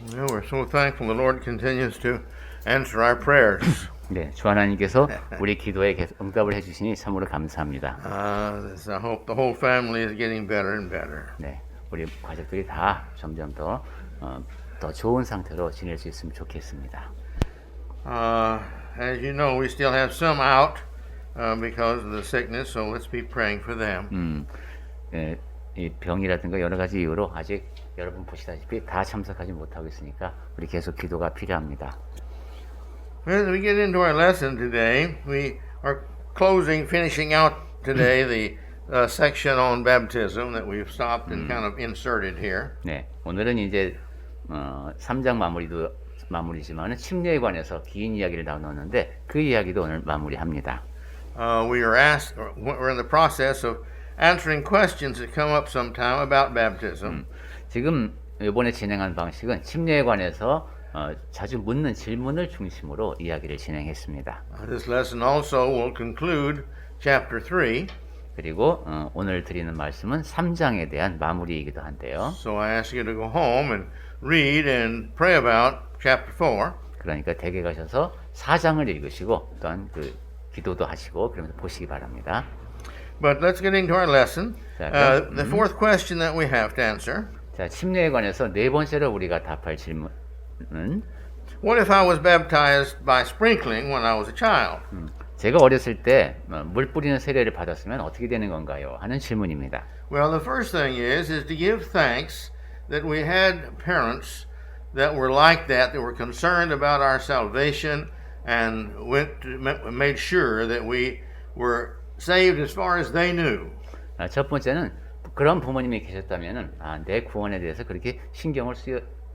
Well, we're so thankful the Lord continues to answer our prayers. 네, 주 하나님께서 우리 기도에 계속 응답을 해주시니 참으로 감사합니다. I hope the whole family is getting better and better. 네, 우리 가족들이 다 점점 더 좋은 상태로 지낼 수 있으면 좋겠습니다. As you know, we still have some out because of the sickness, so let's be praying for them. 네, 이 병이라든가 여러 가지 이유로 아직 여러분 보시다시피 다 참석하지 못하고 있으니까 우리 계속 기도가 필요합니다. As we get into our lesson today, we are finishing out today the section on baptism that we've stopped and kind of inserted here. 네, 오늘은 이제 3장 마무리지만 침례에 관해서 긴 이야기를 나눴는데 그 이야기도 오늘 마무리합니다. We're in the process of answering questions that come up sometime about baptism. 지금 이번에 진행한 방식은 침례에 관해서 자주 묻는 질문을 중심으로 이야기를 진행했습니다. This lesson also will conclude chapter 3. 그리고 오늘 드리는 말씀은 3장에 대한 마무리이기도 한데요. So I ask you to go home and read and pray about chapter 4. 그러니까 댁에 가셔서 4장을 읽으시고 또한 그 기도도 하시고 그러면서 보시기 바랍니다. But let's get into our lesson. 자, The fourth question that we have to answer. 자, 침례에 관해서 네 번째로 우리가 답할 질문은 What if I was baptized by sprinkling when I was a child? 제가 어렸을 때 물 뿌리는 세례를 받았으면 어떻게 되는 건가요? 하는 질문입니다. Well, the first thing is to give thanks that we had parents that were like that were concerned about our salvation and made sure that we were saved as far as they knew. 첫 번째는 그런 부모님이 계셨다면은 내 구원에 대해서 그렇게 신경을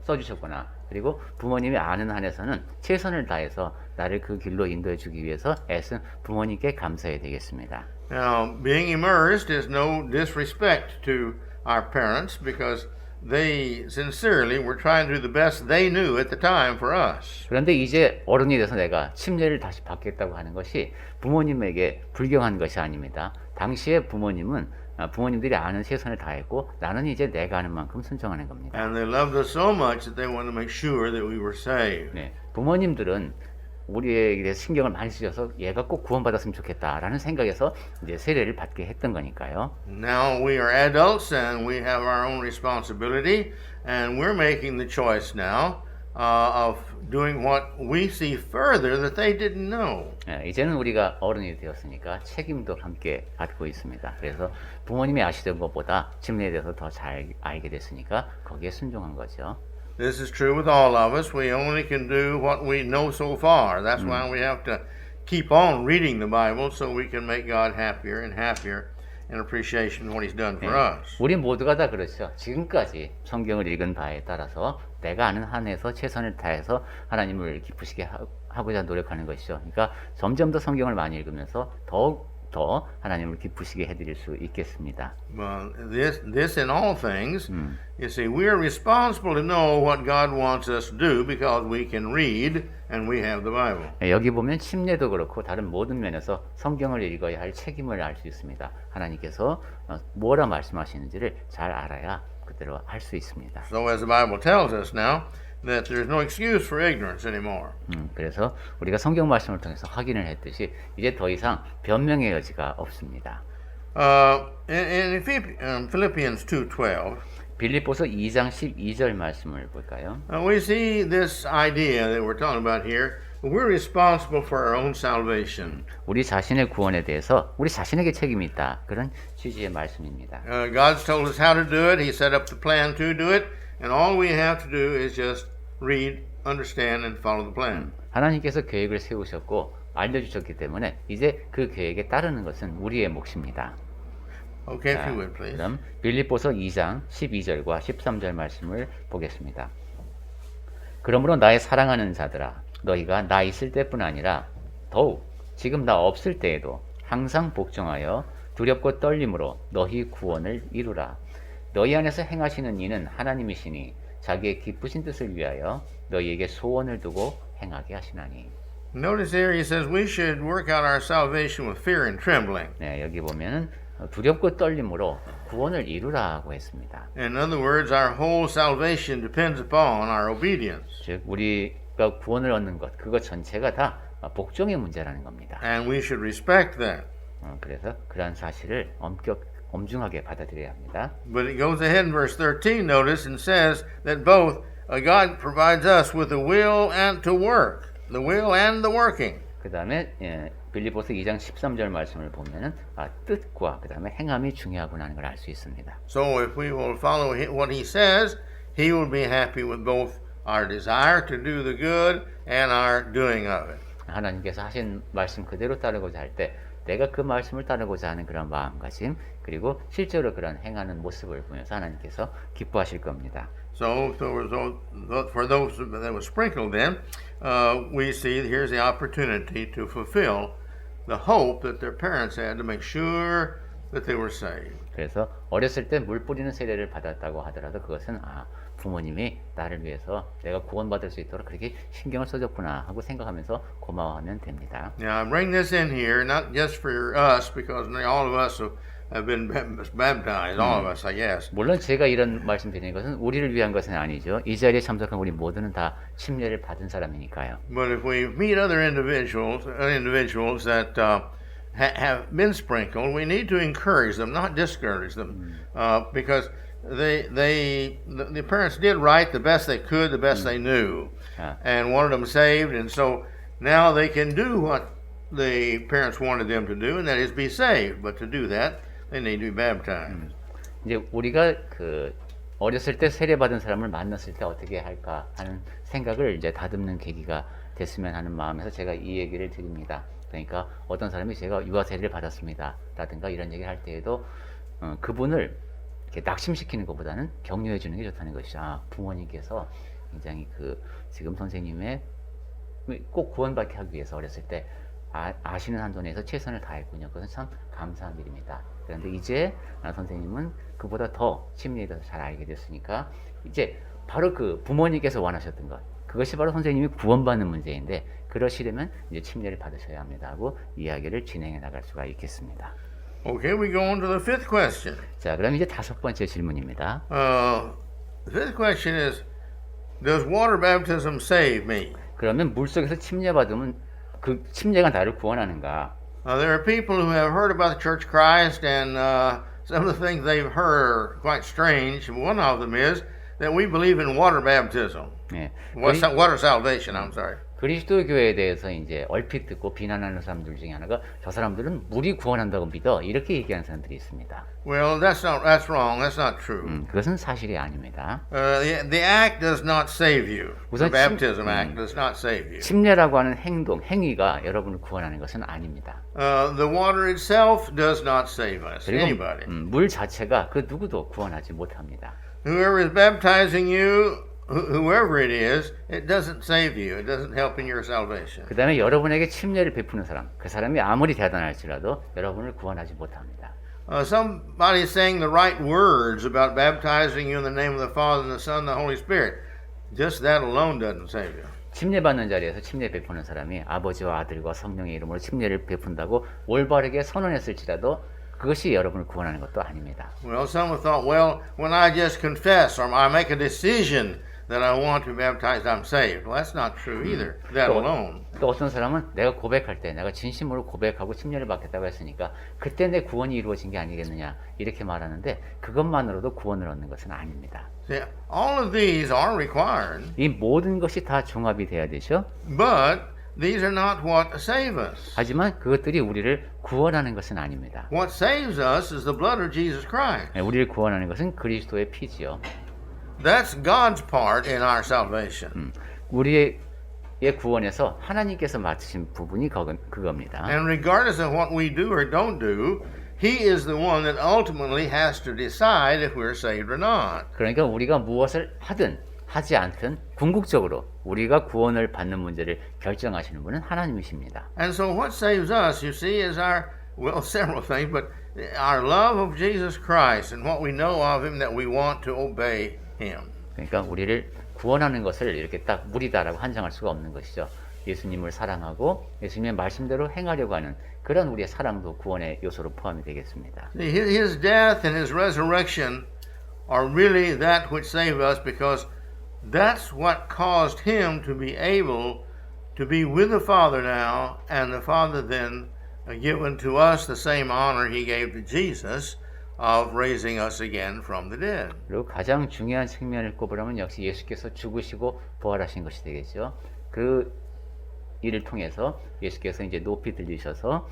써주셨구나. 그리고 부모님이 아는 한에서는 최선을 다해서 나를 그 길로 인도해 주기 위해서 애쓴 부모님께 감사해야 되겠습니다. Now, being immersed is no disrespect to our parents because they sincerely were trying to do the best they knew at the time for us. 그런데 이제 어른이 돼서 내가 침례를 다시 받겠다고 하는 것이 부모님에게 불경한 것이 아닙니다. 당시에 부모님들이 아는 최선을 다했고 나는 이제 내가 아는 만큼 순종하는 겁니다. And they loved us so much that they wanted to make sure that we were saved. 네, 부모님들은 우리에게 대해서 신경을 많이 쓰셔서 얘가 꼭 구원받았으면 좋겠다라는 생각에서 이제 세례를 받게 했던 거니까요. Now we are adults and we have our own responsibility and we're making the choice now of doing what we see further that they didn't know. 네, 이제는 우리가 어른이 되었으니까 책임도 함께 받고 있습니다. 그래서 부모님이 아시던 것보다 침례에 대해서 더 잘 알게 됐으니까 거기에 순종한 거죠. This is true with all of us. We only can do what we know so far. That's why we have to keep on reading the Bible so we can make God happier and happier in appreciation of what He's done for us. 우리 모두가 다 그렇죠. 지금까지 성경을 읽은 바에 따라서 내가 아는 한에서 최선을 다해서 하나님을 기쁘시게 하고자 노력하는 것이죠. 그러니까 점점 더 성경을 많이 읽으면서 더욱 더 하나님을 기쁘시게 해드릴 수 있겠습니다. This in all things, you see, we are responsible to know what God wants us to do because we can read and we have the Bible. 여기 보면 침례도 그렇고 다른 모든 면에서 성경을 읽어야 할 책임을 알 수 있습니다. 하나님께서 뭐라 말씀하시는지를 잘 알아야 그대로 할 수 있습니다. So as the Bible tells us now, that there's no excuse for ignorance anymore. 그래서 우리가 성경 말씀을 통해서 확인을 했듯이 이제 더 이상 변명의 여지가 없습니다. In Philippians 2:12, 빌립보서 2장 12절 말씀을 볼까요? we see this idea that we're talking about here. We're responsible for our own salvation. 우리 자신의 구원에 대해서 우리 자신에게 책임이 있다. 그런 취지의 말씀입니다. God's told us how to do it. He set up the plan to do it. And all we have to do is just read, understand, and follow the plan. 하나님께서 계획을 세우셨고 알려주셨기 때문에 이제 그 계획에 따르는 것은 우리의 몫입니다. Okay, if you would, please. 그럼 빌립보서 2장 12절과 13절 말씀을 보겠습니다. 그러므로 나의 사랑하는 자들아 너희가 나 있을 때뿐 아니라 더욱 지금 나 없을 때에도 항상 복종하여 두렵고 떨림으로 너희 구원을 이루라. 너희 안에서 행하시는 이는 하나님이시니 자기의 기쁘신 뜻을 위하여 너희에게 소원을 두고 행하게 하시나니. Notice here he says we should work out our salvation with fear and trembling. 네, 여기 보면은 두렵고 떨림으로 구원을 이루라고 했습니다. In other words, our whole salvation depends upon our obedience. 즉 우리가 구원을 얻는 것 그것 전체가 다 복종의 문제라는 겁니다. And we should respect that. 그래서 그러한 사실을 엄중하게 받아들여야 합니다. But it goes ahead in verse 13, notice, and says that both God provides us with the will and to work. The will and the working. 그 다음에 빌립보서 2장 13절 말씀을 보면은 뜻과 그 다음에 행함이 중요하구나 걸 알 수 있습니다. So if we will follow what he says, he will be happy with both our desire to do the good and our doing of it. 하나님께서 하신 말씀 그대로 따르고자 할 때 내가 그 말씀을 따르고자 하는 그런 마음가짐 그리고 실제로 그런 행하는 모습을 보면서 하나님께서 기뻐하실 겁니다. So for those that were sprinkled then, we see here's the opportunity to fulfill the hope that their parents had to make sure that they were saved. 그래서 어렸을 때 물 뿌리는 세례를 받았다고 하더라도 그것은 부모님이 나를 위해서 내가 구원받을 수 있도록 그렇게 신경을 써줬구나 하고 생각하면서 고마워하면 됩니다. Now I bring this in here not just for us because all of us have been baptized, all of us, I guess. 물론 제가 이런 말씀 드리는 것은 우리를 위한 것은 아니죠. 이 자리에 참석한 우리 모두는 다 침례를 받은 사람이니까요. But if we meet other individuals that have been sprinkled, we need to encourage them, not discourage them, because the parents did right the best they could, the best they knew, and wanted them saved, and so now they can do what the parents wanted them to do, and that is be saved. But to do that, they need to be baptized. 이제 우리가 어렸을 때 세례 받은 사람을 만났을 때 어떻게 할까 하는 생각을 이제 다듬는 계기가 됐으면 하는 마음에서 제가 이 얘기를 드립니다. 그러니까 어떤 사람이 제가 유아 세례를 받았습니다. 라든가 이런 얘기를 할 때에도 그분을 이렇게 낙심시키는 것보다는 격려해 주는 게 좋다는 것이죠. 부모님께서 굉장히 지금 선생님의 꼭 구원받게 하기 위해서 어렸을 때 아시는 한도 내에서 최선을 다했군요. 그것은 참 감사한 일입니다. 그런데 이제 선생님은 그보다 더 심리에 대해서 잘 알게 됐으니까 이제 바로 그 부모님께서 원하셨던 것 그것이 바로 선생님이 구원받는 문제인데 그러시려면 이제 침례를 받으셔야 합니다 하고 이야기를 진행해 나갈 수가 있겠습니다. Okay, we go on to the fifth question. 자, 그럼 이제 다섯 번째 질문입니다. The fifth question is, does water baptism save me? 그러면 물속에서 침례 받으면 그 침례가 나를 구원하는가? There are people who have heard about the Church of Christ, and some of the things they've heard are quite strange. One of them is that we believe in water baptism. 네. Water salvation, I'm sorry. 그리스도교에 대해서 이제 얼핏 듣고 비난하는 사람들 중에 하나가 저 사람들은 물이 구원한다고 믿어 이렇게 얘기하는 사람들이 있습니다. Well, that's wrong. That's not true. 그것은 사실이 아닙니다. The act does not save you. The 우선 baptism act does not save you. 침례라고 하는 행위가 여러분을 구원하는 것은 아닙니다. The water itself does not save us. 그리고 Anybody. 물 자체가 그 누구도 구원하지 못합니다. Whoever is baptizing you, whoever it is, it doesn't save you. It doesn't help in your salvation. 그 다음에 여러분에게 침례를 베푸는 사람, 그 사람이 아무리 대단할지라도 여러분을 구원하지 못합니다. Somebody saying the right words about baptizing you in the name of the Father and the Son and the Holy Spirit, just that alone doesn't save you. 침례 받는 자리에서 침례 베푸는 사람이 아버지와 아들과 성령의 이름으로 침례를 베푼다고 올바르게 선언했을지라도 그것이 여러분을 구원하는 것도 아닙니다. Well, some have thought, well, when I just confess or I make a decision that I want to be baptized, I'm saved. Well, that's not true either. That alone. 또 어떤 사람은 내가 고백할 때 내가 진심으로 고백하고 침례를 받겠다고 했으니까 그때 내 구원이 이루어진 게 아니겠느냐 이렇게 말하는데 그것만으로도 구원을 얻는 것은 아닙니다. See, all of these are required, 이 모든 것이 다 종합이 돼야 되죠. but these are not what save us. 하지만 그것들이 우리를 구원하는 것은 아닙니다. What saves us is the blood of Jesus Christ. 우리를 구원하는 것은 그리스도의 피지요. That's God's part in our salvation. 우리의 구원에서 하나님께서 맡으신 부분이 그겁니다. And regardless of what we do or don't do, He is the one that ultimately has to decide if we're saved or not. 그러니까 우리가 무엇을 하든 하지 않든 궁극적으로 우리가 구원을 받는 문제를 결정하시는 분은 하나님이십니다. And so what saves us, you see, is several things, but our love of Jesus Christ and what we know of Him that we want to obey Him. 그러니까 우리를 구원하는 것을 이렇게 딱 물이다라고 한정할 수가 없는 것이죠. 예수님을 사랑하고 예수님의 말씀대로 행하려고 하는 그런 우리의 사랑도 구원의 요소로 포함이 되겠습니다. See, his death and his resurrection are really that which saved us because that's what caused him to be able to be with the Father now, and the Father then given to us the same honor he gave to Jesus of raising us again from the dead. 그리고 가장 중요한 측면을 꼽으라면 역시 예수께서 죽으시고 부활하신 것이 되겠죠. 그 일을 통해서 예수께서 이제 높이 들리셔서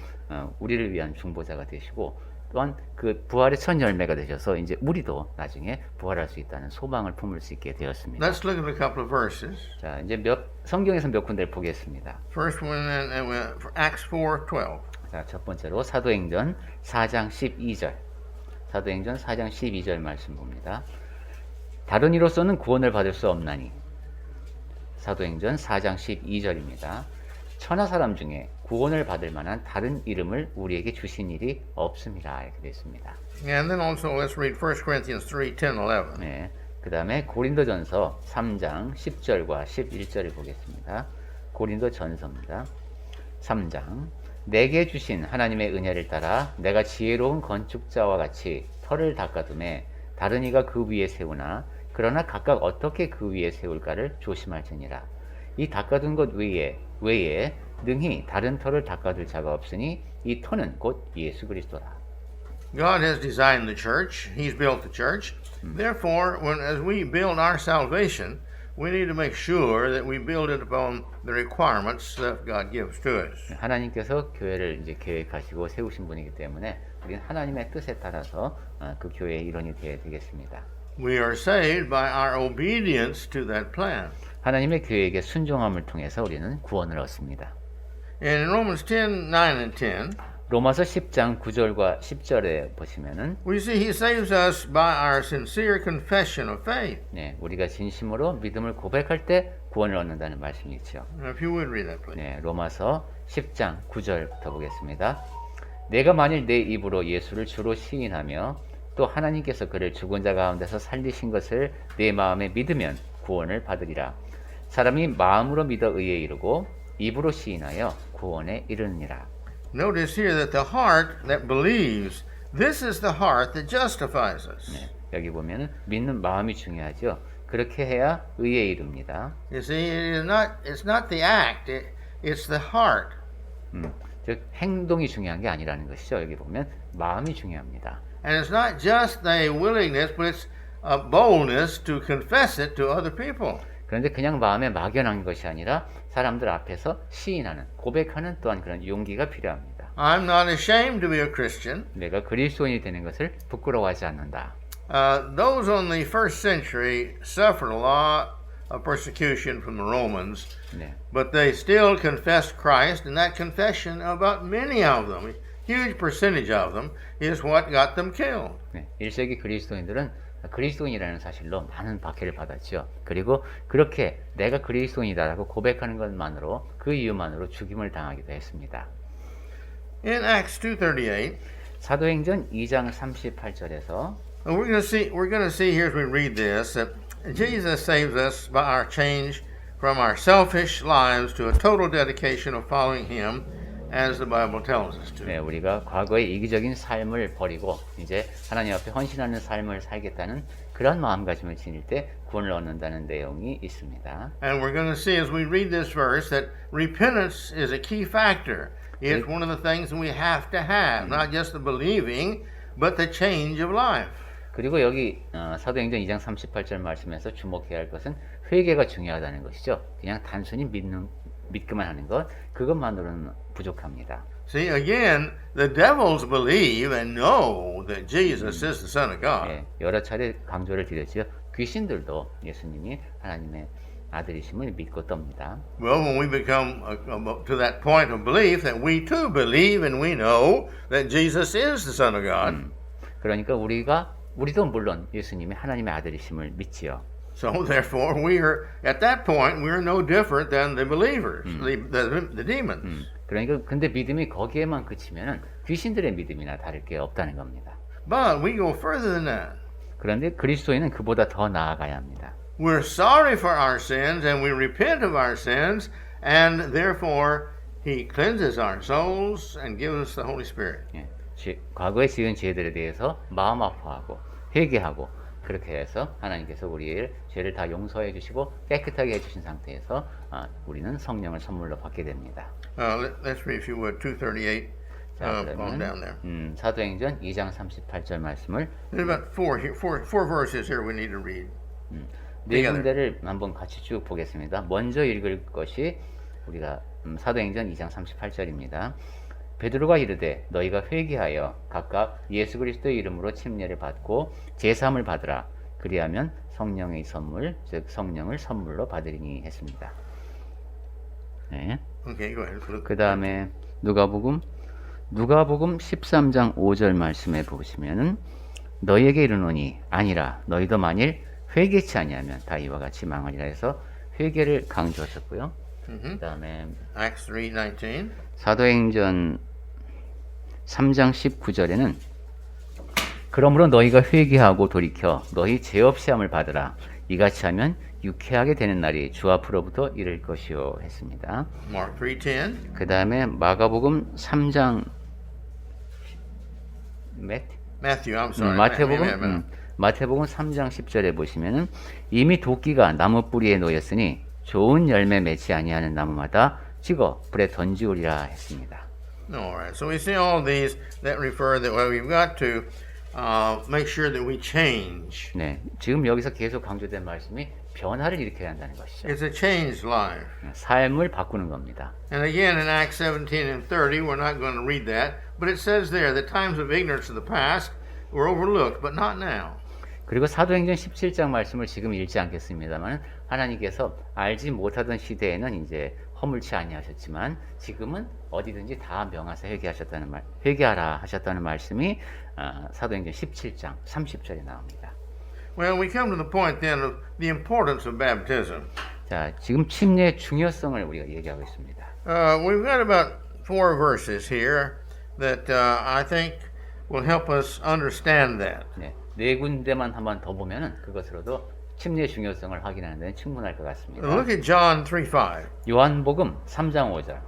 우리를 위한 중보자가 되시고 또한 그 부활의 첫 열매가 되셔서 이제 우리도 나중에 부활할 수 있다는 소망을 품을 수 있게 되었습니다. Let's look at a couple of verses. 자, 이제 성경에서 몇 군데를 보겠습니다. First one in Acts 4:12. 자, 첫 번째로 사도행전 4장 12절. 사도행전 4장 12절 말씀 봅니다. 다른 이로서는 구원을 받을 수 없나니. 사도행전 4장 12절입니다. 천하 사람 중에 구원을 받을 만한 다른 이름을 우리에게 주신 일이 없습니다. 이렇게 되어 있습니다. And then also let's read 1 Corinthians 3:10, 11. 네. 그 다음에 고린도전서 3장 10절과 11절을 보겠습니다. 고린도전서입니다. 3장 내게 주신 하나님의 은혜를 따라 내가 지혜로운 건축자와 같이 터를 닦아둠에 다른 이가 그 위에 세우나 그러나 각각 어떻게 그 위에 세울까를 조심할지니라. 이 닦아둔 것 외에 능히 다른 터를 닦아둘 자가 없으니 이 터는 곧 예수 그리스도라. God has designed the church. He's built the church. Therefore, as we build our salvation, we need to make sure that we build it upon the requirements that God gives to us. 하나님께서 교회를 이제 계획하시고 세우신 분이기 때문에 우리는 하나님의 뜻에 따라서 그 교회의 일원이 되어야 되겠습니다. We are saved by our obedience to that plan. 하나님의 계획에 순종함을 통해서 우리는 구원을 얻습니다. In Romans 10:9 and 10, 로마서 10장 9절과 10절에 보시면은 we see he saves us by our sincere confession of faith. 네, 우리가 진심으로 믿음을 고백할 때 구원을 얻는다는 말씀이 있죠. If you would read that, please. 네, 로마서 10장 9절부터 보겠습니다. 내가 만일 내 입으로 예수를 주로 시인하며 또 하나님께서 그를 죽은 자 가운데서 살리신 것을 내 마음에 믿으면 구원을 받으리라. 사람이 마음으로 믿어 의에 이르고 입으로 시인하여 구원에 이르느니라. Notice here that the heart that believes, this is the heart that justifies us. 네, 여기 보면은 믿는 마음이 중요하죠. 그렇게 해야 의에 이릅니다. You see, it's not the act, it's the heart. 즉 행동이 중요한 게 아니라는 것이죠. 여기 보면 마음이 중요합니다. And it's not just the willingness, but it's a boldness to confess it to other people. 그런데 그냥 마음에 막연한 것이 아니라 사람들 앞에서 시인하는, 고백하는 또한 그런 용기가 필요합니다. I'm not ashamed to be a Christian. 내가 그리스도인이 되는 것을 부끄러워하지 않는다. Those on the first century suffered a lot of persecution from the Romans, 네. but they still confessed Christ, and that confession, about many of them, a huge percentage of them, is what got them killed. 네. 1세기 그리스도인들은 그리스도인이라는 사실로 많은 박해를 받았죠. 그리고 그렇게 내가 그리스도인이다라고 고백하는 것만으로 그 이유만으로 죽임을 당하기도 했습니다. In Acts 2:38, 사도행전 2장 38절에서 we're going to see here as we read this that Jesus saves us by our change from our selfish lives to a total dedication of following Him, as the Bible tells us to. 네, 우리가 과거의 이기적인 삶을 버리고 이제 하나님 앞에 헌신하는 삶을 살겠다는 그런 마음가짐을 지닐 때 구원을 얻는다는 내용이 있습니다. And we're going to see as we read this verse that repentance is a key factor. It's one of the things that we have to have, not just the believing, but the change of life. 그리고 여기 사도행전 2장 38절 말씀에서 주목해야 할 것은 회개가 중요하다는 것이죠. 그냥 단순히 믿기만 하는 것, 그것만으로는 부족합니다. See, again, the devils believe and know that Jesus is the Son of God. 네, 여러 차례 강조를 드렸죠. 귀신들도 예수님이 하나님의 아들이심을 믿고 떱니다. Well, when we become to that point of belief that we too believe and we know that Jesus is the Son of God. 그러니까 우리도 물론 예수님이 하나님의 아들이심을 믿지요. So therefore, we are at that point we are no different than the believers, the demons. 그러니까 근데 믿음이 거기에만 그치면은 귀신들의 믿음이나 다를 게 없다는 겁니다. But we go further than that. 그런데 그리스도인은 그보다 더 나아가야 합니다. We're sorry for our sins and we repent of our sins and therefore He cleanses our souls and gives us the Holy Spirit. 예, 과거에 지은 죄들에 대해서 마음 아파하고 회개하고 그렇게 해서 하나님께서 우리의 죄를 다 용서해 주시고 깨끗하게 해주신 상태에서 우리는 성령을 선물로 받게 됩니다. Let's read, if you would, 238 자, on down there. 그러면 사도행전 2장 38절 말씀을 There's about four verses here we need to read. 네 together. 군데를 한번 같이 쭉 보겠습니다. 먼저 읽을 것이 우리가 사도행전 2장 38절입니다. 베드로가 이르되 너희가 회개하여 각각 예수 그리스도의 이름으로 침례를 받고 제사함을 받으라. 그리하면 성령의 선물, 즉 성령을 선물로 받으리니 했습니다. 네. Okay, go ahead. 그 다음에 누가복음 13장 5절 말씀에 보시면은 너희에게 이르노니 아니라 너희도 만일 회개치 아니하면 다 이와 같이 망하리라 해서 회개를 강조하셨고요. 그 다음에 Acts 3:19. 사도행전 3장 19절에는 그러므로 너희가 회개하고 돌이켜 너희 죄 없이 함을 받으라. 이같이 하면 유쾌하게 되는 날이 주 앞으로부터 이를 것이요 했습니다. Mark 3:10. 그 다음에 마가복음 3장 Matthew, I'm sorry. 마태복음 3장 10절에 보시면은 이미 도끼가 나무 뿌리에 놓였으니 좋은 열매 맺지 아니하는 나무마다 찍어 불에 던지우리라 했습니다. All right. So we see all these that refer that well, we've got to make sure that we change. 네, 지금 여기서 계속 강조된 말씀이 변화를 일으켜야 한다는 것이죠. It's a changed life. 삶을 바꾸는 겁니다. And again in Acts 17 and 30, we're not going to read that, but it says there the times of ignorance of the past were overlooked, but not now. 그리고 사도행전 17장 말씀을 지금 읽지 않겠습니다만 하나님께서 알지 못하던 시대에는 이제 허물치 아니하셨지만 지금은 어디든지 다 명하사 회개하라 하셨다는 말씀이 사도행전 17장 30절에 나옵니다. Well, we come to the point then of the importance of baptism. 자, 지금 침례의 중요성을 우리가 얘기하고 있습니다. We've got about 4 verses here that I think will help us understand that. 네, 네 군데만 한번 더 보면은 그것으로도 침례의 중요성을 확인하는 데는 충분할 것 같습니다. Look at John 3:5. 요한복음 3장 5절.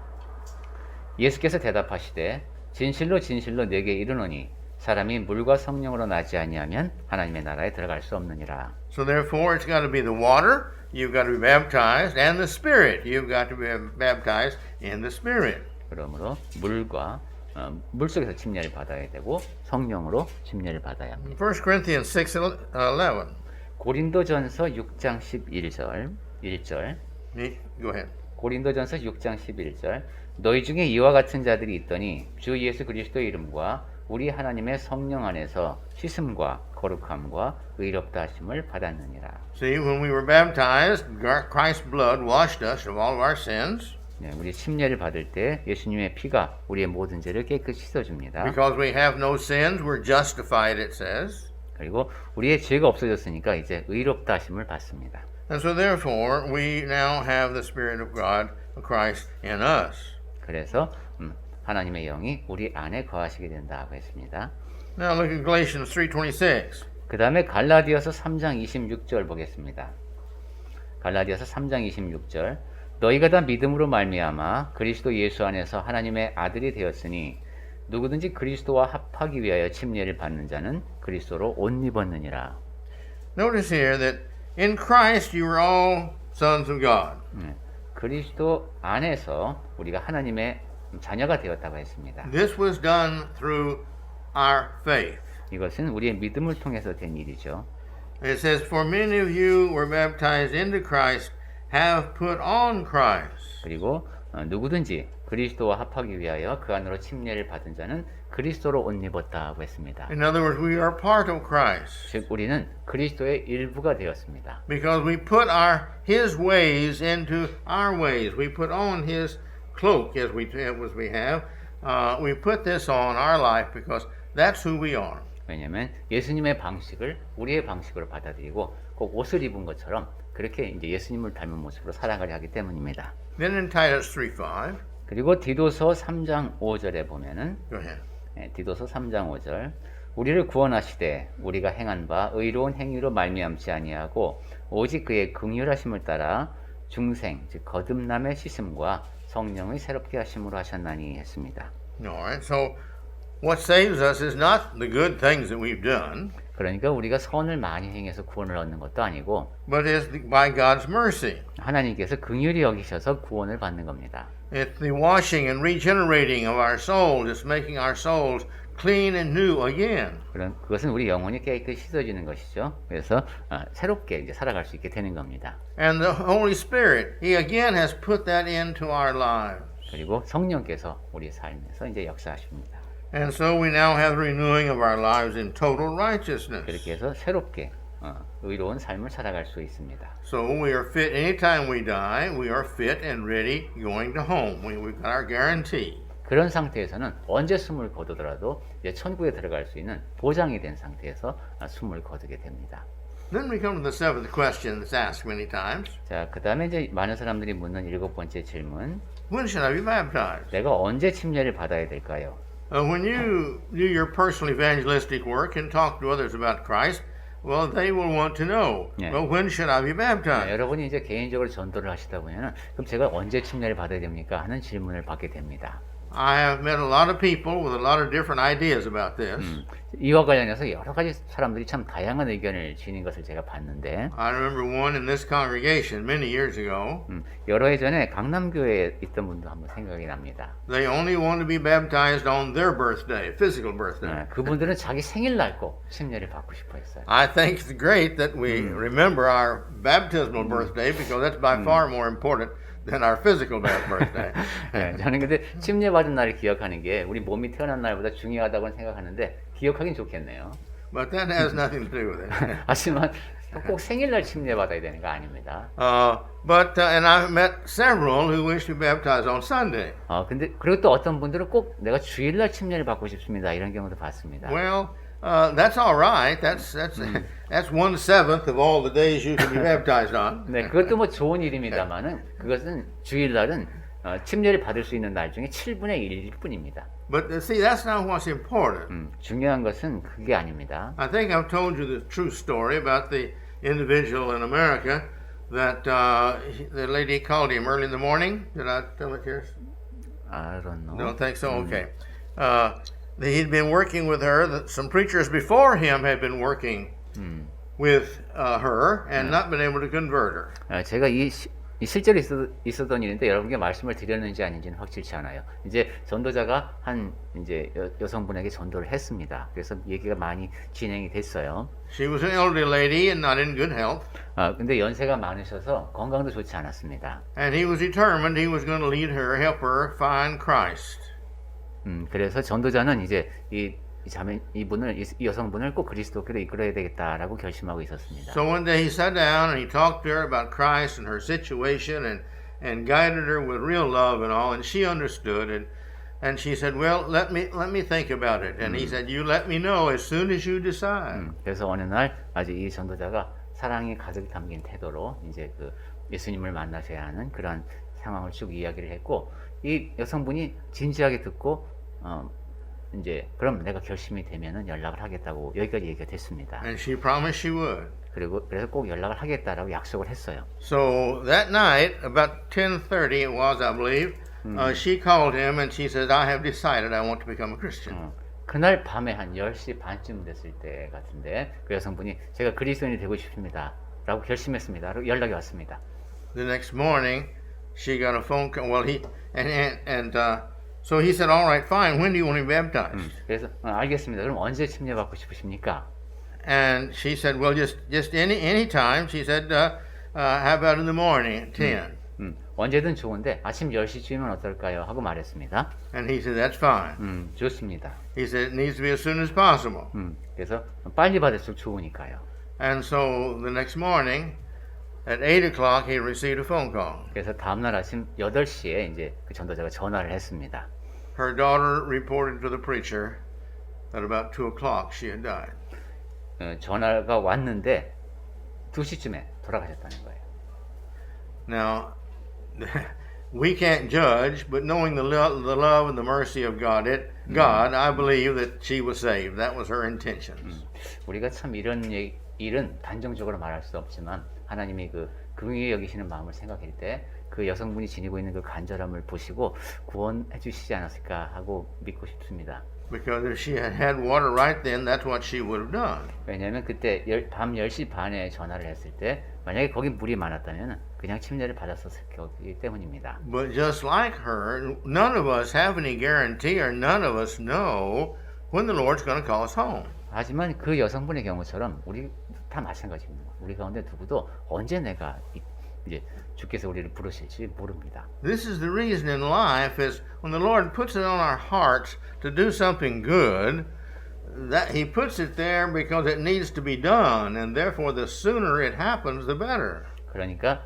예수께서 대답하시되 진실로 진실로 내게 이르노니 사람이 물과 성령으로 나지 아니하면 하나님의 나라에 들어갈 수 없느니라. So therefore it's got to be the water, you've got to be baptized, and the Spirit. You've got to be baptized in the Spirit. 그러므로 물 속에서 침례를 받아야 되고 성령으로 침례를 받아야 합니다. 1 Corinthians 6:11. 고린도전서 6장 11절 1절. Go ahead. 고린도전서 6장 11절. 너희 중에 이와 같은 자들이 있더니 주 예수 그리스도의 이름과 우리 하나님의 성령 안에서 씻음과 거룩함과 의롭다 하심을 받았느니라. See, when we were baptized, Christ's blood washed us of all of our sins. 네, 우리 침례를 받을 때 예수님의 피가 우리의 모든 죄를 깨끗이 씻어줍니다. Because we have no sins, we're justified, it says. 그리고 우리의 죄가 없어졌으니까 이제 의롭다 하심을 받습니다. And so therefore, we now have the Spirit of God, of Christ, in us. 그래서 하나님의 영이 우리 안에 거하시게 된다고 했습니다. Now look at Galatians 3:26. 그 다음에 갈라디아서 3장 26절 보겠습니다. 갈라디아서 3장 26절. 너희가 다 믿음으로 말미암아 그리스도 예수 안에서 하나님의 아들이 되었으니 누구든지 그리스도와 합하기 위하여 침례를 받는 자는 그리스도로 옷 입었느니라. Notice here that in Christ you are all sons of God. 그리스도 안에서 우리가 하나님의 자녀가 되었다고 했습니다. This was done through our faith. 이것은 우리의 믿음을 통해서 된 일이죠. It says, For many of you were baptized into Christ, have put on Christ. 그리고 누구든지 그리스도와 합하기 위하여 그 안으로 침례를 받은 자는 그리스도로 옷 입었다고 했습니다. In other words, we are part of Christ. 즉 우리는 그리스도의 일부가 되었습니다. Because we put His ways into our ways. We put on His cloak as we have. We put this on our life because that's who we are. 왜냐하면 예수님의 방식을 우리의 방식으로 받아들이고 꼭 옷을 입은 것처럼 그렇게 이제 예수님을 닮은 모습으로 살아가려 하기 때문입니다. Then in Titus 3:5. 그리고 디도서 3장 5절에 보면은 Go ahead. 디도서 3장 5절 우리를 구원하시되 우리가 행한 바 의로운 행위로 말미암지 아니하고 오직 그의 긍휼하심을 따라 중생, 즉 거듭남의 씻음과 성령의 새롭게 하심으로 하셨나니 했습니다. Alright, so what saves us is not the good things that we've done, 그러니까 우리가 선을 많이 행해서 구원을 얻는 것도 아니고 but is by God's mercy. 하나님께서 긍휼히 여기셔서 구원을 받는 겁니다. It's the washing and regenerating of our soul, just making our souls clean and new again. 그것은 우리 영혼이 깨끗이 씻어지는 것이죠. 그래서 새롭게 이제 살아갈 수 있게 되는 겁니다. And the Holy Spirit, He again has put that into our lives. 그리고 성령께서 우리 삶에서 이제 역사하십니다. And so we now have the renewing of our lives in total 그렇게 righteousness. 해서 새롭게 의로운 삶을 살아갈 수 있습니다. So we are fit anytime we die, we are fit and ready going to home. We've got our guarantee. 그런 상태에서는 언제 숨을 거두더라도 이제 천국에 들어갈 수 있는 보장이 된 상태에서 숨을 거두게 됩니다. Then we come to the seventh question that's asked many times. 자, 그 다음에 이제 많은 사람들이 묻는 7번째 질문. When should I be baptized? 내가 언제 침례를 받아야 될까요? When you do your personal evangelistic work and talk to others about Christ, well, they will want to know, Yeah. well, when should I be baptized? 여러분이 이제 개인적으로 전도를 하시다 보면 그럼 제가 언제 침례를 받아야 됩니까? 하는 질문을 받게 됩니다. I have met a lot of people with a lot of different ideas about this. 이와 관련해서 여러 가지 사람들이 참 다양한 의견을 지닌 것을 제가 봤는데 I remember one in this congregation many years ago. 여러 해 전에 강남교회에 있던 분도 한번 생각이 납니다. They only want to be baptized on their birthday, physical birthday. 그분들은 자기 생일날 꼭 침례를 받고 싶어 했어요. I think it's great that we remember our baptismal birthday because that's by far more important than our physical birthday. 네, 저는 근데 침례 받은 날을 기억하는 게 우리 몸이 태어난 날보다 중요하다고 생각하는데 기억하긴 좋겠네요. But that has nothing to do with it. 하지만 꼭 생일날 침례 받아야 되는 거 아닙니다. And I've met several who wish to be baptized on Sunday. 근데 그리고 또 어떤 분들은 꼭 내가 주일날 침례를 받고 싶습니다. 이런 경우도 봤습니다. Well, that's all right. That's 1/7 of all the days you can be baptized on. 네, 그것도 뭐 좋은 일입니다만은 그것은 주일날은 침례를 받을 수 있는 날 중에 7분의 1일 뿐입니다. But see, that's not what's important. 중요한 것은 그게 아닙니다. I think I've told you the true story about the individual in America that the lady called him early in the morning. Did I tell it here? I don't know. Don't think so? Okay. He'd been working with her. Some preachers before him had been working with her and not been able to convert her. 제가 이 실제로 있었던 일인데 여러분께 말씀을 드렸는지 아닌지는 확실치 않아요. 이제 전도자가 한 이제 여성분에게 전도를 했습니다. 그래서 얘기가 많이 진행이 됐어요. She was an elderly lady and not in good health. 근데 연세가 많으셔서 건강도 좋지 않았습니다. And he was determined he was going to lead her, help her find Christ. 그래서 전도자는 이제 이 여성분을 꼭 그리스도께로 이끌어야 되겠다라고 결심하고 있었습니다. So one day he sat down and he talked to her about Christ and her situation and guided her with real love and all, and she understood and she said, "Well, let me think about it." And he said, "You let me know as soon as you decide." 그래서 어느 날 아주 이 전도자가 사랑이 가득 담긴 태도로 이제 그 예수님을 만나셔야 하는 그런 상황을 쭉 이야기를 했고 이 여성분이 진지하게 듣고 이제 그럼 내가 결심이 되면은 연락을 하겠다고 여기까지 얘기가 됐습니다. And she promised she would. 그래서 꼭 연락을 하겠다라고 약속을 했어요. So that night, about 10:30 it was, I believe, she called him and she said, "I have decided I want to become a Christian." 그날 밤에 한 10시 반쯤 됐을 때 같은데 그 여성분이 제가 그리스도인이 되고 싶습니다. 라고 결심했습니다. 라고 연락이 왔습니다. The next morning, she got a phone call. Well, so he said, "All right, fine. When do you want to be baptized?" 그래서 알겠습니다. 그럼 언제 침례 받고 싶으십니까? And she said, "Well, just any time." She said, "How about in the morning at 10?" 언제든 좋은데 아침 10시쯤이면 어떨까요? 하고 말했습니다. And he said, "That's fine." 좋습니다. He said, "It needs to be as soon as possible." 그래서 빨리 받을수록 좋으니까요. And so the next morning, at 8 o'clock, he received a phone call. 그래서 다음날 아침 8시에 이제 그 전도자가 전화를 했습니다. Her daughter reported to the preacher that about 2 o'clock she had died. 전화가 왔는데 2시쯤에 돌아가셨다는 거예요. Now, we can't judge, but knowing the love and the mercy of God, I believe that she was saved. That was her intentions. 우리가 참 이런 일은 단정적으로 말할 수 없지만 하나님이 그 긍휼히 여기시는 마음을 생각할 때 그 여성분이 지니고 있는 그 간절함을 보시고 구원해 주시지 않았을까 하고 믿고 싶습니다. Because if she had had water right then, that's what she would have done. 왜냐하면 그때 밤 10시 반에 전화를 했을 때 만약에 거기 물이 많았다면 그냥 침례를 받았었을 거기 때문입니다. But just like her, none of us have any guarantee or none of us know when the Lord's going to call us home. 하지만 그 여성분의 경우처럼 우리 다 마찬가지입니다. 우리 가운데 누구도 언제 내가 이제 주께서 우리를 부르실지 모릅니다. This is the reason in life is when the Lord puts it on our hearts to do something good, that He puts it there because it needs to be done, and therefore the sooner it happens, the better. 그러니까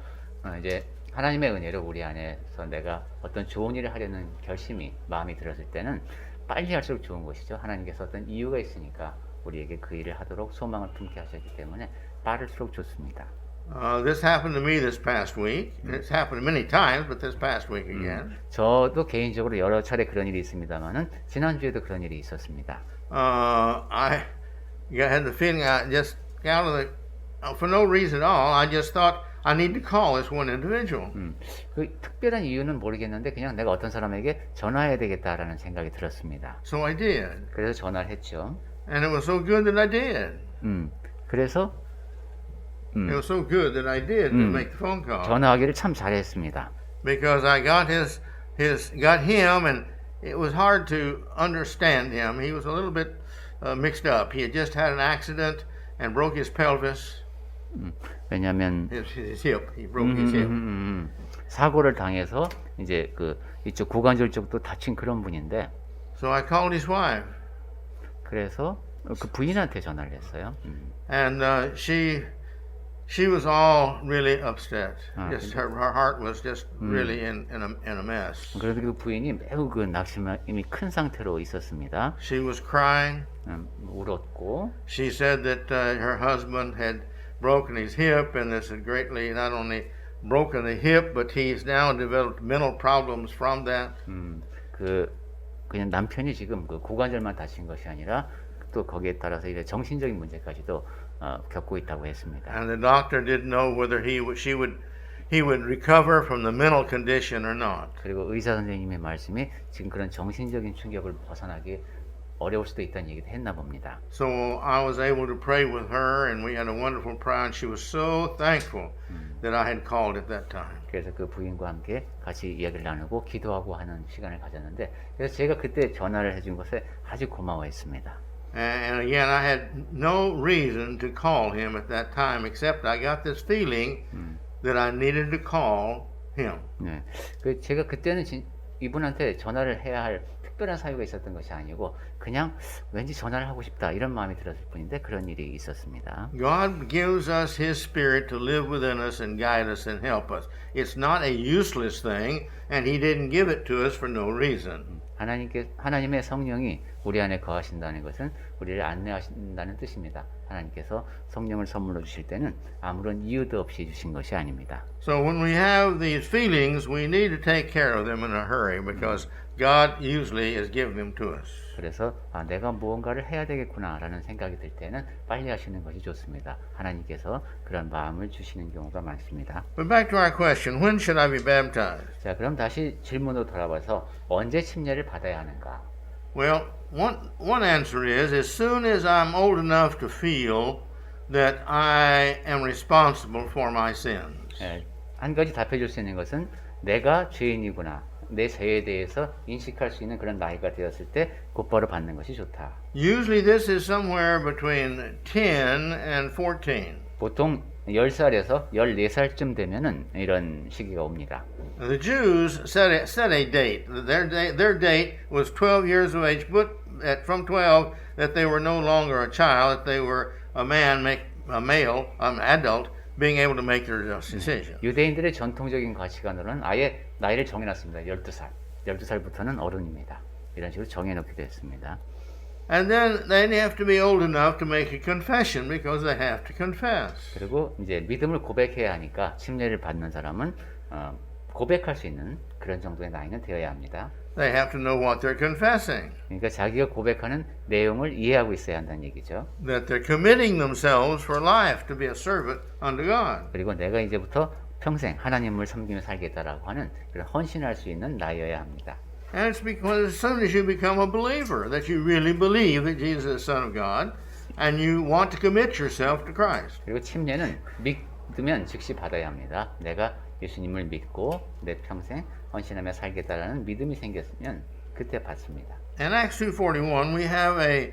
이제 하나님의 은혜로 우리 안에서 내가 어떤 좋은 일을 하려는 결심이 마음이 들었을 때는 빨리 할수록 좋은 것이죠. 하나님께서 어떤 이유가 있으니까 우리에게 그 일을 하도록 소망을 품게 하셨기 때문에 빠를수록 좋습니다. This happened to me this past week. It's happened many times, but this past week again. 저도 개인적으로 여러 차례 그런 일이 있습니다만은 지난주에도 그런 일이 있었습니다. I had the feeling I just out of the for no reason at all. I just thought I need to call this one individual. 그 특별한 이유는 모르겠는데 그냥 내가 어떤 사람에게 전화해야 되겠다라는 생각이 들었습니다. So I did, 그래서 전화를 했죠. and it was so good that I did. 그래서 It was so good that I did to make the phone call 전화하기를 참 잘했습니다. because I got got him, and it was hard to understand him. He was a little bit mixed up. He had just had an accident and broke his pelvis, 왜냐하면 his hip. He broke his hip. 사고를 당해서 이제 그 이쪽 고관절 쪽도 다친 그런 분인데 So I called his wife, 그래서 그 부인한테 전화를 했어요. and she was all really upset. Just her heart was just really in a mess. 그래서 그 부인이 매우 그 낙심이 큰 상태로 있었습니다. She was crying. 울었고 She said that her husband had broken his hip, and this had greatly not only broken the hip, but he's now developed mental problems from that. 그냥 남편이 지금 그 고관절만 다친 것이 아니라 또 거기에 따라서 이제 정신적인 문제까지도 겪고 있다고 했습니다. And the doctor didn't know whether he would recover from the mental condition or not. 그리고 의사 선생님의 말씀이 지금 그런 정신적인 충격을 벗어나기 어려울 수도 있다는 얘기도 했나 봅니다. So I was able to pray with her, and we had a wonderful prayer, and she was so thankful that I had called at that time. 그래서 그 부인과 함께 같이 이야기를 나누고 기도하고 하는 시간을 가졌는데 그래서 제가 그때 전화를 해준 것에 아주 고마워했습니다. And again, I had no reason to call him at that time, except I got this feeling that I needed to call him. 네, 그 제가 그때는 이분한테 전화를 해야 할 특별한 사유가 있었던 것이 아니고 그냥 왠지 전화를 하고 싶다 이런 마음이 들었을 뿐인데 그런 일이 있었습니다. God gives us His Spirit to live within us and guide us and help us. It's not a useless thing, and He didn't give it to us for no reason. 하나님의 성령이 우리 안에 거하신다는 것은 우리를 안내하신다는 뜻입니다. 하나님께서 성령을 선물로 주실 때는 아무런 이유도 없이 주신 것이 아닙니다. So when we have these feelings, we need to take care of them in a hurry because God usually is giving them to us. 그래서 내가 무언가를 해야 되겠구나라는 생각이 들 때는 빨리 하시는 것이 좋습니다. 하나님께서 그런 마음을 주시는 경우가 많습니다. But back to our question, when should I be baptized? 자, 그럼 다시 질문으로 돌아와서 언제 침례를 받아야 하는가? Well, one answer is as soon as I'm old enough to feel that I am responsible for my sins. 한 가지 답해줄 수 있는 것은 내가 죄인이구나. 내 죄에 대해서 인식할 수 있는 그런 나이가 되었을 때 곧바로 받는 것이 좋다. Usually this is somewhere between 10 and 14. 보통 10살에서 14살쯤 되면은 이런 시기가 옵니다. The Jews set a date. Their date was 12 years of age, but from 12 that they were no longer a child, that they were a male, an adult, being able to make their decision. 유대인들의 전통적인 가치관으로는 아예 나이를 정해놨습니다. 12살. 12살부터는 어른입니다. 이런 식으로 정해놓기도 했습니다. And then they have to be old enough to make a confession because they have to confess. 그리고 이제 믿음을 고백해야 하니까 침례를 받는 사람은 고백할 수 있는 그런 정도의 나이는 되어야 합니다. They have to know what they're confessing, 그러니까 자기가 고백하는 내용을 이해하고 있어야 한다는 얘기죠. that they're committing themselves for life to be a servant unto God. 그리고 내가 이제부터 평생 하나님을 섬기며 살겠다라고 하는 그런 헌신할 수 있는 나이여야 합니다. And it's because as soon as you become a believer that you really believe that Jesus is the Son of God and you want to commit yourself to Christ. 그리고 침례는 믿으면 즉시 받아야 합니다. 내가 예수님을 믿고 내 평생 헌신하며 살겠다라는 믿음이 생겼으면 그때 받습니다. In Acts 2:41 we have a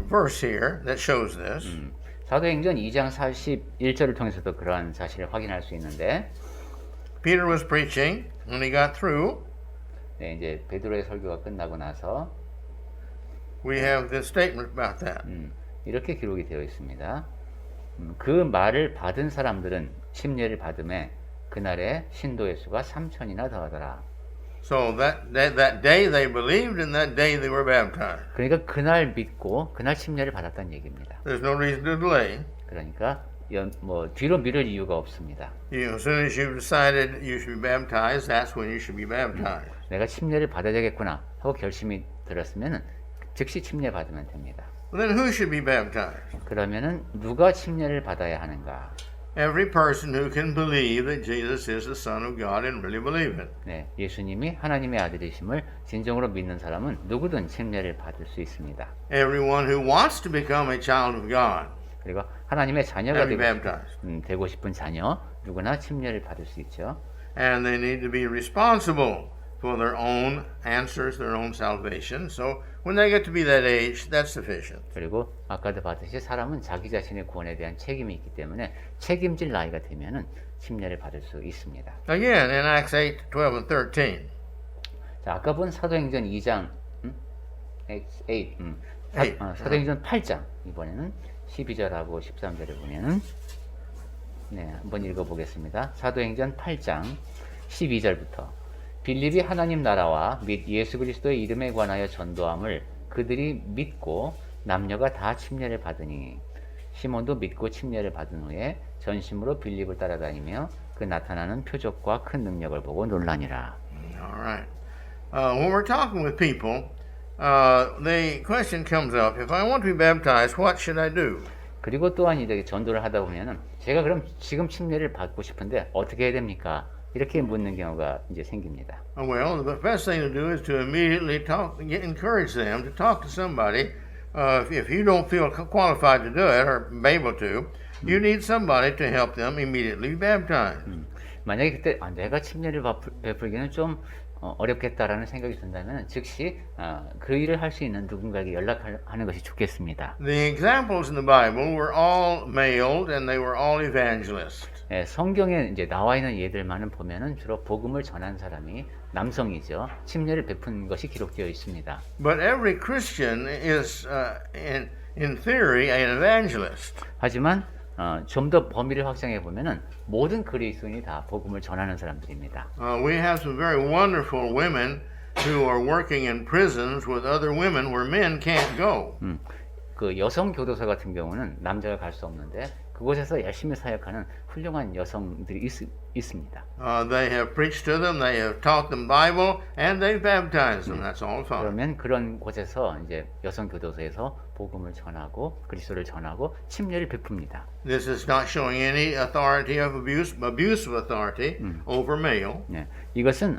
verse here that shows this. 사도행전 2장 41절을 통해서도 그러한 사실을 확인할 수 있는데 Peter was preaching when he got through. 네, 이제 베드로의 설교가 끝나고 나서 We have this statement about that. 이렇게 기록이 되어 있습니다. 그 말을 받은 사람들은 침례를 받음에 그날에 신도의 수가 3,000이나 더하더라. So that day they believed and that day they were baptized. 그러니까 그날 믿고 그날 침례를 받았다는 얘기입니다. There's no reason to delay. 그러니까 뒤로 미룰 이유가 없습니다. As soon as you've decided you should be baptized, that's when you should be baptized. 내가 침례를 받아야 되겠구나 하고 결심이 들었으면 즉시 침례 받으면 됩니다. Then who should be baptized? 그러면은 누가 침례를 받아야 하는가? Every person who can believe that Jesus is the Son of God and really believe it. 네, 예수님이 하나님의 아들이심을 진정으로 믿는 사람은 누구든 침례를 받을 수 있습니다. Everyone who wants to become a child of God 그리고 하나님의 자녀가 can be baptized. 되고 싶은 자녀 누구나 침례를 받을 수 있죠. And they need to be responsible for their own answers, their own salvation. So when they get to be that age, that's sufficient. 그리고 아까도 봤듯이 사람은 자기 자신의 구원에 대한 책임이 있기 때문에 책임질 나이가 되면은 침례를 받을 수 있습니다. Again, in Acts 8:12 and 13. 자, 아까 본 사도행전 2장, 사도행전 8장 이번에는 12절하고 13절을 보면은 네, 한번 읽어보겠습니다. 사도행전 8장 12절부터 빌립이 하나님 나라와 및 예수 그리스도의 이름에 관하여 전도함을 그들이 믿고 남녀가 다 침례를 받으니 시몬도 믿고 침례를 받은 후에 전심으로 빌립을 따라다니며 그 나타나는 표적과 큰 능력을 보고 놀라니라. All right. When we're talking with people, the question comes up: if I want to be baptized, what should I do? 그리고 또한 이렇게 전도를 하다 보면은 제가 그럼 지금 침례를 받고 싶은데 어떻게 해야 됩니까? 이렇게 묻는 경우가 이제 생깁니다. Well, the best thing to do is to immediately encourage them to talk to somebody. If you don't feel qualified to do it or able to, you need somebody to help them immediately be baptized. 만약에 그때 내가 침례를 베풀기는 좀 어렵겠다라는 생각이 든다면 즉시 그 일을 할 수 있는 누군가에게 연락하는 것이 좋겠습니다. The examples in the Bible were all male and they were all evangelists. 예, 성경에 이제 나와 있는 예들만은 보면은 주로 복음을 전한 사람이 남성이죠. 침례를 베푼 것이 기록되어 있습니다. But every Christian is, in theory, an evangelist. 하지만 좀 더 범위를 확장해 보면은 모든 그리스도인이 다 복음을 전하는 사람들입니다. We have some very wonderful women who are working in prisons with other women where men can't go. 그 여성 교도소 같은 경우는 남자가 갈 수 없는데 그곳에서 열심히 사역하는 훌륭한 여성들이 있습니다. They have preached to them, they have taught them Bible, and they've baptized them. That's all fine. 그러면 그런 곳에서 이제 여성 교도소에서 복음을 전하고 그리스도를 전하고 침례를 베풉니다. This is not showing any authority of abuse of authority over male. 네, 이것은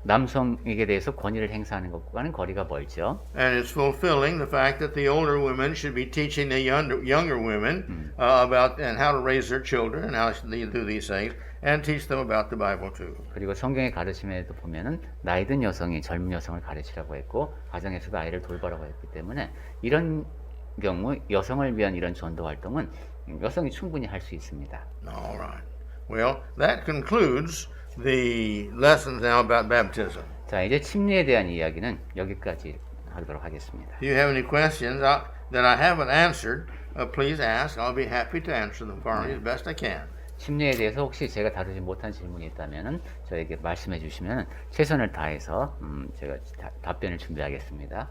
남성에게 대해서 권위를 행사하는 것과는 거리가 멀죠. And it's fulfilling the fact that the older women should be teaching the younger women about and how to raise their children and how they do these things and teach them about the Bible too. 그리고 성경의 가르침에도 보면은 나이든 여성이 젊은 여성을 가르치라고 했고 가정에서도 아이를 돌보라고 했기 때문에 이런 경우 여성을 위한 이런 전도 활동은 여성이 충분히 할 수 있습니다. All right. Well, that concludes the lessons now about baptism. 자, 이제 침례에 대한 이야기는 여기까지 하도록 하겠습니다. If you have any questions that I haven't answered, please ask. I'll be happy to answer them for you as best I can. 침례에 대해서 혹시 제가 다루지 못한 질문이 있다면은 저에게 말씀해 주시면 최선을 다해서 제가 답변을 준비하겠습니다.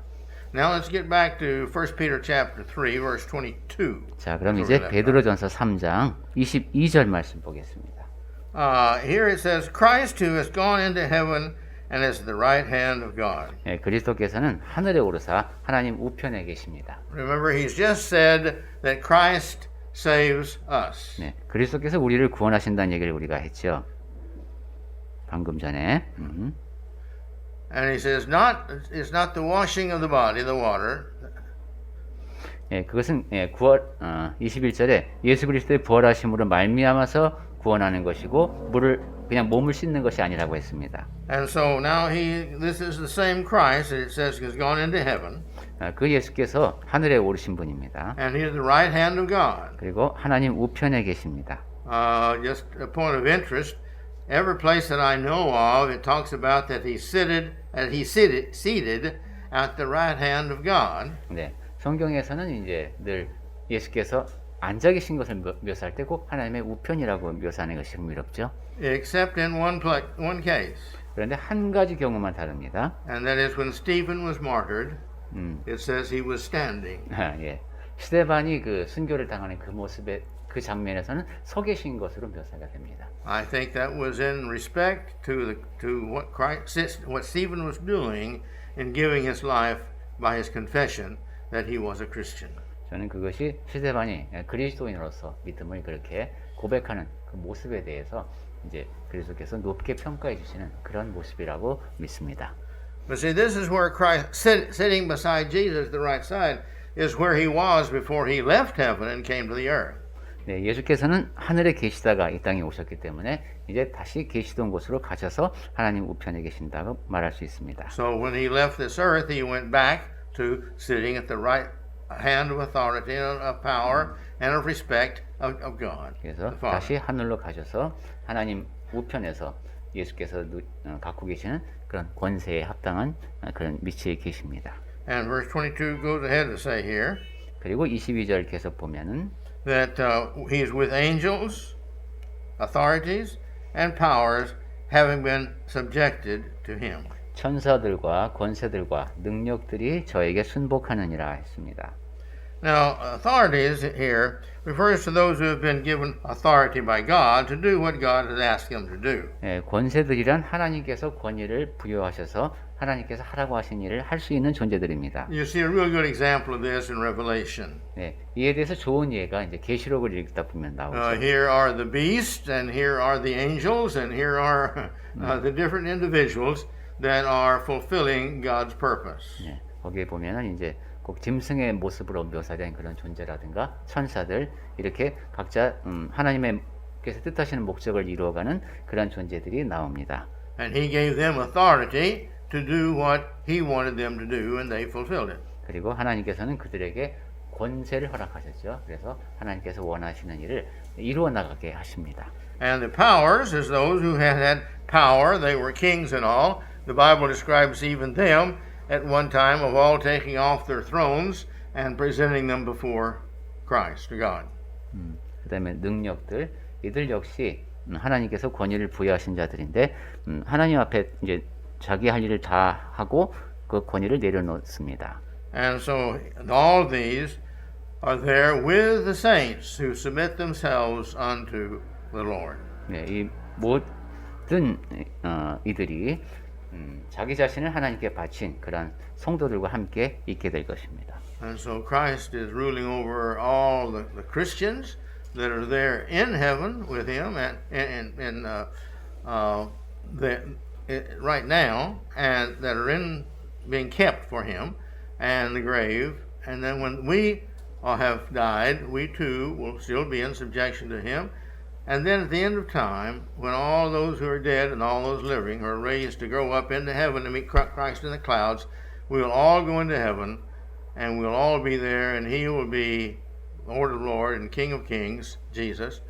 Now let's get back to 1 Peter chapter 3, verse 22. 자, 그럼 That's where we 이제 left 베드로전서 3장 22절 말씀 보겠습니다. Here it says, Christ who has gone into heaven and is at the right hand of God. 예, 그리스도께서는 하늘에 오르사 하나님 우편에 계십니다. Remember, he's just said that Christ saves us. 네, 그리스도께서 우리를 구원하신다는 얘기를 우리가 했죠. 방금 전에. And he says, it's not the washing of the body, the water. 예, 그것은 21절에 예수 그리스도의 부활하심으로 말미암아서 구원하는 것이고 그냥 몸을 씻는 것이 아니라고 했습니다. And so now this is the same Christ that it says has gone into heaven. 그 예수께서 하늘에 오르신 분입니다. And he's the right hand of God. 그리고 하나님 우편에 계십니다. Just a point of interest, every place that I know of, it talks about that he's seated at the right hand of God. 네, 성경에서는 이제 늘 예수께서 앉아 계신 것을 묘사할 때 꼭 하나님의 우편이라고 묘사하는 것이 흥미롭죠. Except in one case. 그런데 한 가지 경우만 다릅니다. And that is when Stephen was martyred, it says he was standing. 예, 스데반이 그 순교를 당하는 그 모습의 그 장면에서는 서 계신 것으로 묘사가 됩니다. I think that was in respect to what Stephen was doing in giving his life by his confession that he was a Christian. 저는 그것이 스데반이 그리스도인으로서 믿음을 그렇게 고백하는 그 모습에 대해서 이제 그리스도께서 높게 평가해 주시는 그런 모습이라고 믿습니다. But see, this is where Christ sitting beside Jesus, the right side, is where he was before he left heaven and came to the earth. 네, 예수께서는 하늘에 계시다가 이 땅에 오셨기 때문에 이제 다시 계시던 곳으로 가셔서 하나님 우편에 계신다고 말할 수 있습니다. So when he left this earth, he went back to sitting at the right hand of authority and of power and of respect of God. 그래서 the Father. 다시 하늘로 가셔서 하나님 우편에서 예수께서 갖고 계시는 그런 권세에 합당한 그런 위치에 계십니다. And verse 22 goes ahead to say here 그리고 22절 계속 보면은 that he's with angels, authorities, and powers having been subjected to him. 천사들과 권세들과 능력들이 저에게 순복하느니라 했습니다. Now, authorities here refers to those who have been given authority by God to do what God has asked them to do. 예, 권세들이란 하나님께서 권위를 부여하셔서 하나님께서 하라고 하신 일을 할 수 있는 존재들입니다. You see a real good example of this in Revelation. 네, 이에 대해서 좋은 예가 이제 계시록을 읽다 보면 나오죠. Here are the beasts, and here are the angels, and here are the different individuals that are fulfilling God's purpose. 네, 거기에 보면은 이제 꼭 짐승의 모습으로 묘사된 그런 존재라든가 천사들 이렇게 각자 하나님께서 뜻하시는 목적을 이루어가는 그런 존재들이 나옵니다. And he gave them authority to do what he wanted them to do, and they fulfilled it. 그리고 하나님께서는 그들에게 권세를 허락하셨죠. 그래서 하나님께서 원하시는 일을 이루어 나가게 하십니다. And the powers, as those who had power, they were kings and all. The Bible describes even them at one time of all taking off their thrones and presenting them before Christ, to God. 그다음에 능력들 이들 역시 하나님께서 권위를 부여하신 자들인데 하나님 앞에 이제 자기 할 일을 다 하고 그 권위를 내려놓습니다. And so all these are there with the saints who submit themselves unto the Lord. 네, 이 모든 이들이 자기 자신을 하나님께 바친 그런 성도들과 함께 있게 될 것입니다. And so Christ is ruling over all the Christians that are there in heaven with him right now, and that are being kept for him, and the grave. And then when we have died, we too will still be in subjection to him. And then at the end of time, when all those who are dead and all those living are raised to go up into heaven to meet Christ in the clouds, we will all go into heaven, and we'll all be there, and he will be Lord of Lords and King of Kings, Jesus,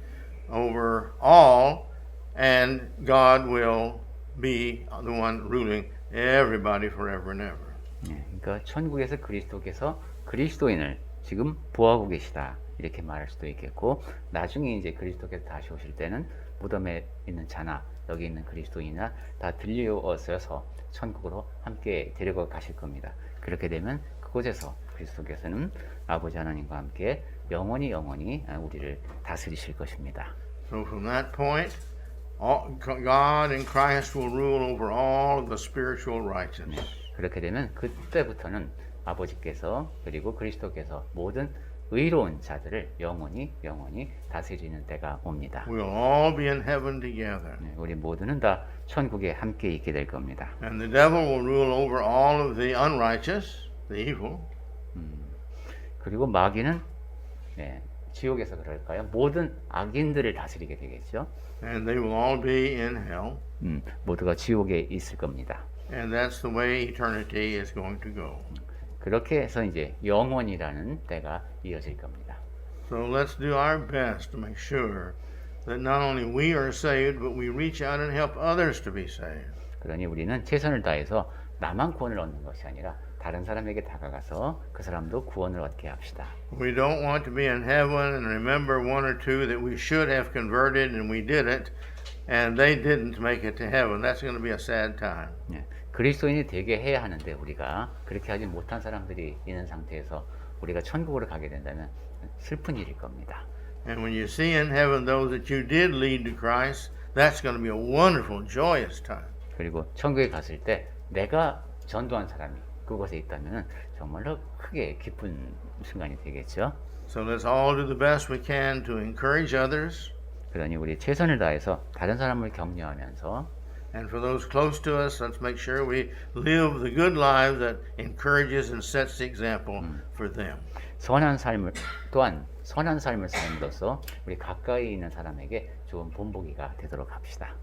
over all, and God will be the one ruling everybody forever and ever. 네, 그러니까 천국에서 그리스도께서 그리스도인을 지금 보호하고 계시다. 이렇게 말할 수도 있겠고 나중에 이제 그리스도께서 다시 오실 때는 무덤에 있는 자나 여기 있는 그리스도인이나 다 들려오셔서 천국으로 함께 데리고 가실 겁니다. 그렇게 되면 그곳에서 그리스도께서는 아버지 하나님과 함께 영원히 우리를 다스리실 것입니다. So from that point, God in Christ will rule over all of the spiritual righteous. 그렇게 되면 그때부터는 아버지께서 그리고 그리스도께서 모든 의로운 자들을 영원히 다스리는 때가 옵니다. We'll all be in heaven together. 우리 모두는 다 천국에 함께 있게 될 겁니다. And the devil will rule over all of the unrighteous, the evil. 그리고 마귀는 지옥에서 그럴까요? 모든 악인들을 다스리게 되겠죠. And they will all be in hell. 모두가 지옥에 있을 겁니다. And that's the way eternity is going to go. 그렇게 해서 이제 영원이라는 때가 이어질 겁니다. So let's do our best to make sure that not only we are saved, but we reach out and help others to be saved. 그러니 우리는 최선을 다해서 나만 구원을 얻는 것이 아니라 다른 사람에게 다가가서 그 사람도 구원을 얻게 합시다. We don't want to be in heaven and remember one or two that we should have converted and we didn't, and they didn't make it to heaven. That's going to be a sad time. 그리스도인이 되게 해야 하는데 우리가 그렇게 하지 못한 사람들이 있는 상태에서 우리가 천국으로 가게 된다면 슬픈 일일 겁니다. And when you see in heaven those that you did lead to Christ, that's going to be a wonderful, joyous time. 그리고 천국에 갔을 때 내가 전도한 사람이 그곳에 있다면 정말로 크게 기쁜 순간이 되겠죠. So let's all do the best we can to encourage others. 그러니 우리 최선을 다해서 다른 사람을 격려하면서 And for those close to us, let's make sure we live the good lives that encourages and sets the example for them. 선한 삶을 또한 선한 삶을 삶으로써 우리 가까이 있는 사람에게 좋은 본보기가 되도록 합시다.